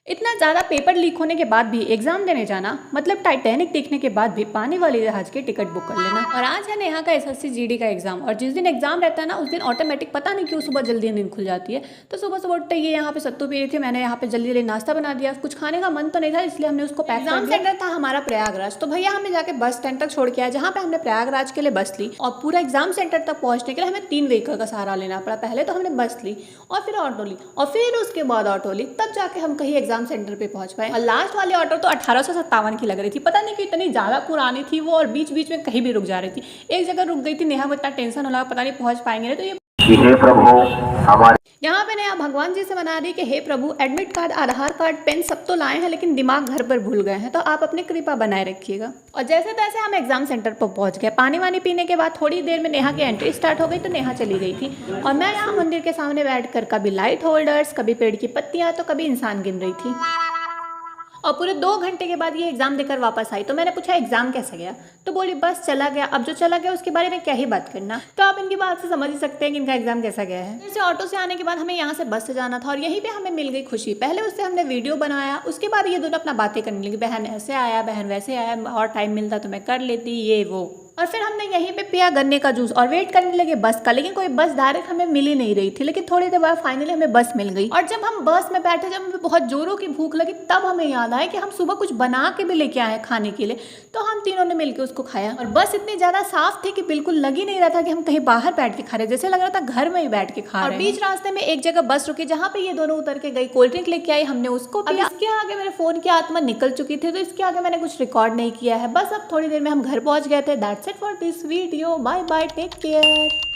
इतना ज़्यादा paper leak होने के बाद भी एग्जाम देने जाना मतलब टाइटैनिक देखने के बाद भी पानी वाले जहाज की टिकट बुक कर लेना। और आज है नेहा का एसएससी जीडी का एग्जाम, और जिस दिन एग्जाम रहता है ना उस दिन ऑटोमेटिक पता नहीं क्यों सुबह जल्दी नींद खुल जाती है। तो सुबह सुबह उठते ये यहाँ पे सत्तू पी रही थी, मैंने यहाँ पे जल्दी जल्दी नाश्ता बना दिया। कुछ खाने का मन तो नहीं था इसलिए हमने उसको पैक कर दिया। सेंटर था हमारा प्रयागराज, तो भैया हमें जाके बस स्टैंड तक छोड़ के आया जहाँ पे हमने प्रयागराज के लिए बस ली। और पूरा एग्जाम सेंटर तक पहुंचने के लिए हमें 3 व्हीकल का सहारा लेना पड़ा। पहले तो हमने बस ली और फिर ऑटो ली और फिर उसके बाद ऑटो ली, तब जाके हम कहीं एग्जाम सेंटर पे पहुंच पाए। लास्ट वाली ऑटो तो 1857 की लग रही थी, पता नहीं कि इतनी ज़्यादा पुरानी थी वो, और बीच बीच में कहीं भी रुक जा रही थी। एक जगह रुक गई थी, नेहा को इतना टेंशन हो लगा पता नहीं पहुंच पाएंगे नहीं। तो ये हे प्रभु हमारे यहाँ पे नेहा भगवान जी से मना रही कि हे प्रभु एडमिट कार्ड, आधार कार्ड, पेन सब तो लाए हैं लेकिन दिमाग घर पर भूल गए हैं, तो आप अपनी कृपा बनाए रखिएगा। और जैसे तैसे हम एग्जाम सेंटर पर पहुंच गए। पानी वानी पीने के बाद थोड़ी देर में नेहा की एंट्री स्टार्ट हो गई, तो नेहा चली गई थी और मैं यहाँ मंदिर के सामने बैठकर कभी लाइट होल्डर्स, कभी पेड़ की पत्तियां, तो कभी इंसान गिन रही थी। और पूरे 2 घंटे के बाद ये एग्जाम देकर वापस आई, तो मैंने पूछा एग्जाम कैसा गया, तो बोली बस चला गया। अब जो चला गया उसके बारे में क्या ही बात करना, तो आप इनकी बात से समझ ही सकते हैं कि इनका एग्जाम कैसा गया है। फिर से ऑटो से आने के बाद हमें यहाँ से बस से जाना था और यहीं पे हमें मिल गई खुशी। पहले उससे हमने वीडियो बनाया, उसके बाद ये दोनों अपना बातें करने लगी, बहन ऐसे आया, बहन वैसे आया, और टाइम मिलता तो मैं कर लेती ये वो। और फिर हमने यहीं पे पिया गन्ने का जूस और वेट करने लगे बस का, लेकिन कोई बस डायरेक्ट हमें मिल ही नहीं रही थी। लेकिन थोड़ी देर बाद फाइनली हमें बस मिल गई। और जब हम बस में बैठे, जब हमें बहुत जोरों की भूख लगी, तब हमें याद आया कि हम सुबह कुछ बना के भी लेके आए खाने के लिए, तो हम तीनों ने मिलकर उसको खाया। और बस इतनी ज्यादा साफ थी कि बिल्कुल लग ही नहीं रहा था कि हम कहीं बाहर बैठ के खा रहे, जैसे लग रहा था घर में ही बैठ के खा रहे हैं। और बीच रास्ते में एक जगह बस रुकी जहाँ पे ये दोनों उतर के गई, कोल्ड ड्रिंक लेके आई, हमने उसको पिया। इसके आगे मेरे फोन की आत्मा निकल चुकी थी, तो इसके आगे मैंने कुछ रिकॉर्ड नहीं किया है। बस अब थोड़ी देर में हम घर पहुंच गए थे। That's it for this video, bye bye, take care.